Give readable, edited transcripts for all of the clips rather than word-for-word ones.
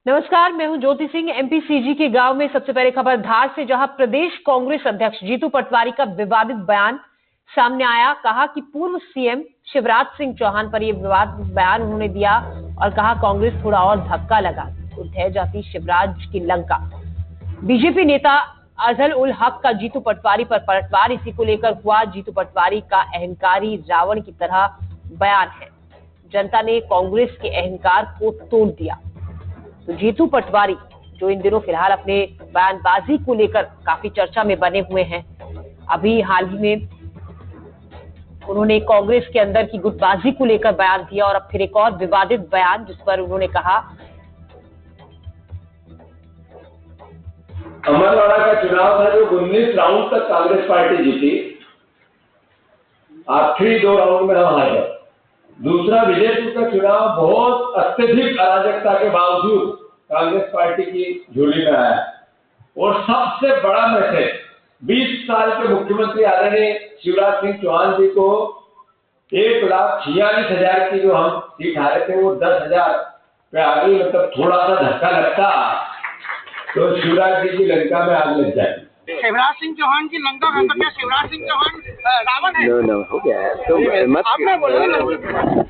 नमस्कार, मैं हूं ज्योति सिंह। एमपीसीजी के गांव में सबसे पहले खबर धार से, जहां प्रदेश कांग्रेस अध्यक्ष जीतू पटवारी का विवादित बयान सामने आया। कहा कि पूर्व सीएम शिवराज सिंह चौहान पर यह विवादित बयान उन्होंने दिया और कहा कांग्रेस थोड़ा और धक्का लगा तो ढह जाती शिवराज की लंका। बीजेपी नेता अजहर उल हक का जीतू पटवारी पर पलटवार, इसी को लेकर हुआ। जीतू पटवारी का अहंकारी रावण की तरह बयान है। जनता ने कांग्रेस के अहंकार को तोड़ दिया। तो जीतू पटवारी जो इन दिनों फिलहाल अपने बयानबाजी को लेकर काफी चर्चा में बने हुए हैं, अभी हाल ही में उन्होंने कांग्रेस के अंदर की गुटबाजी को लेकर बयान दिया और अब फिर एक और विवादित बयान, जिस पर उन्होंने कहा अमरवाड़ा का चुनाव था जो 19 राउंड तक कांग्रेस पार्टी जीती। आखिरी 2 राउंड में हम हारे। दूसरा विजयपुर का चुनाव बहुत अत्यधिक अराजकता के बावजूद कांग्रेस पार्टी की झोली में आया और सबसे बड़ा मैसेज 20 साल के मुख्यमंत्री आदरणीय शिवराज सिंह चौहान जी को 1,46,000 की जो हम सीट हारे थे वो 10,000 पे आ गई। मतलब थोड़ा सा धक्का लगता तो शिवराज जी की लंका में आग लग जाती। शिवराज सिंह चौहान की लंका का मतलब क्या? शिवराज सिंह चौहान रावण है? नो हो गया है तो मत आपने बोला ना।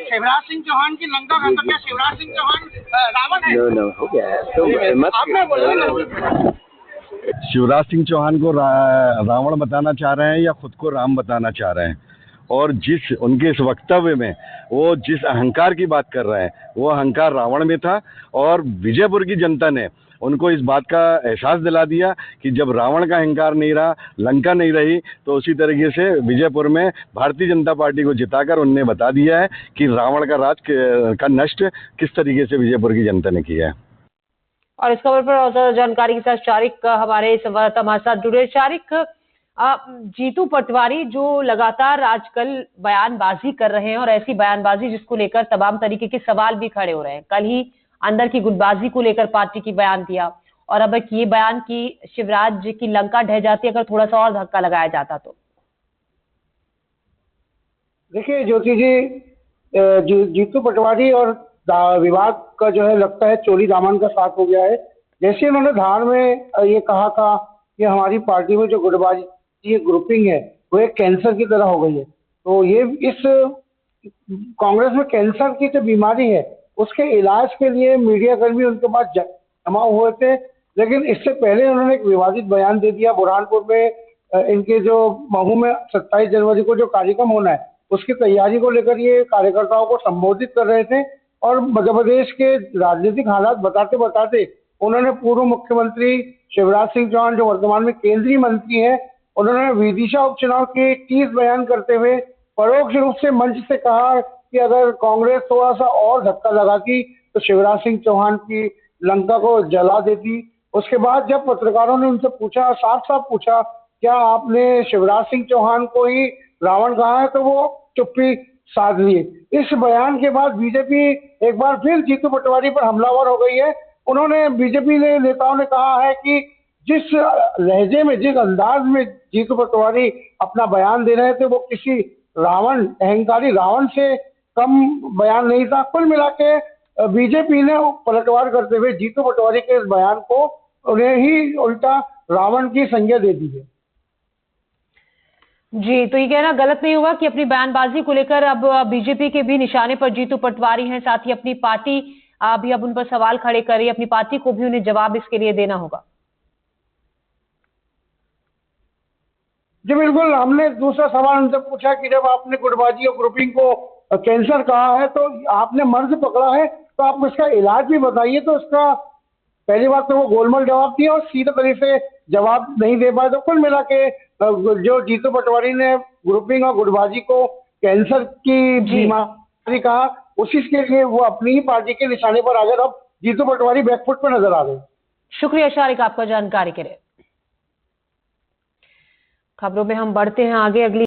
शिवराज सिंह चौहान की लंका का मतलब क्या? शिवराज सिंह चौहान रावण है? नो हो गया है तो मत आपने बोला ना। शिवराज सिंह चौहान को रावण बताना चाह रहे हैं या खुद को राम बताना चाह रहे हैं? और जिस उनके इस वक्तव्य में वो जिस अहंकार की बात कर रहे हैं वो अहंकार रावण में था और विजयपुर की जनता ने उनको इस बात का एहसास दिला दिया कि जब रावण का अहंकार नहीं रहा, लंका नहीं रही, तो उसी तरीके से विजयपुर में भारतीय जनता पार्टी को जिताकर उनने बता दिया है कि रावण का राज का नष्ट किस तरीके से विजयपुर की जनता ने किया है। और इस खबर पर और जानकारी के साथ शारिक हमारे संवाददाता हमारे साथ जुड़े। शारिक, जीतू पटवारी जो लगातार आजकल बयानबाजी कर रहे हैं और ऐसी बयानबाजी जिसको लेकर तमाम तरीके के सवाल भी खड़े हो रहे हैं। कल ही अंदर की गुटबाजी को लेकर पार्टी की बयान दिया और अब एक ये बयान की शिवराज की लंका ढह जाती अगर थोड़ा सा और धक्का लगाया जाता तो। देखिए ज्योति जी, जीतू पटवारी और विवाद का जो है लगता है चोली दामन का साथ हो गया है। जैसे उन्होंने धार में ये कहा था कि हमारी पार्टी में जो गुटबाजी ये ग्रुपिंग है वो एक कैंसर की तरह हो गई है, तो ये इस कांग्रेस में कैंसर की जो बीमारी है उसके इलाज के लिए मीडिया कर्मी उनके पास जमा हुए थे। लेकिन इससे पहले उन्होंने एक विवादित बयान दे दिया। बुरहानपुर में इनके जो महू में 27 जनवरी को जो कार्यक्रम होना है उसकी तैयारी को लेकर ये कार्यकर्ताओं को संबोधित कर रहे थे और मध्य प्रदेश के राजनीतिक हालात बताते बताते उन्होंने पूर्व मुख्यमंत्री शिवराज सिंह चौहान जो वर्तमान में केंद्रीय मंत्री हैं, उन्होंने विदिशा उपचुनाव के 30 बयान करते हुए परोक्ष रूप से मंच से कहा कि अगर कांग्रेस थोड़ा सा और धक्का लगाती तो शिवराज सिंह चौहान की लंका को जला देती। उसके बाद जब पत्रकारों ने उनसे पूछा, साफ साफ पूछा, क्या आपने शिवराज सिंह चौहान को ही रावण कहा है, तो वो चुप्पी साध लिए। इस बयान के बाद बीजेपी एक बार फिर जीतू पटवारी पर हमलावर हो गई है। उन्होंने बीजेपी ने नेताओं ने कहा है कि जिस लहजे में, जिस अंदाज में जीतू पटवारी अपना बयान दे रहे थे वो किसी रावण, अहंकारी रावण से कम बयान नहीं था। कुल मिला के बीजेपी ने पलटवार करते हुए जीतू पटवारी के इस बयान को उन्हें ही उल्टा रावण की संज्ञा दे दी है। जी, तो ये कहना गलत नहीं हुआ कि अपनी बयानबाजी को लेकर अब बीजेपी के भी निशाने पर जीतू पटवारी हैं, साथ ही अपनी पार्टी भी अब उन पर सवाल खड़े कर रही है। अपनी पार्टी को भी उन्हें जवाब इसके लिए देना होगा। जी बिल्कुल, हमने दूसरा सवाल उनसे पूछा कि जब आपने गुटबाजी और ग्रुपिंग को कैंसर कहा है तो आपने मर्ज पकड़ा है तो आप इसका इलाज भी बताइए। तो उसका पहली बात तो वो गोलमाल जवाब दिया और सीधे तरीके से जवाब नहीं दे पाए। तो कुल मिला के जो जीतू पटवारी ने ग्रुपिंग और गुटबाजी को कैंसर की बीमारी कहा, उसी के लिए वो अपनी ही पार्टी के निशाने पर आ गए। अब जीतू पटवारी बैकफुट पर नजर आ गए। शुक्रिया शारिक आपका जानकारी के लिए। खबरों में हम बढ़ते हैं आगे। अगली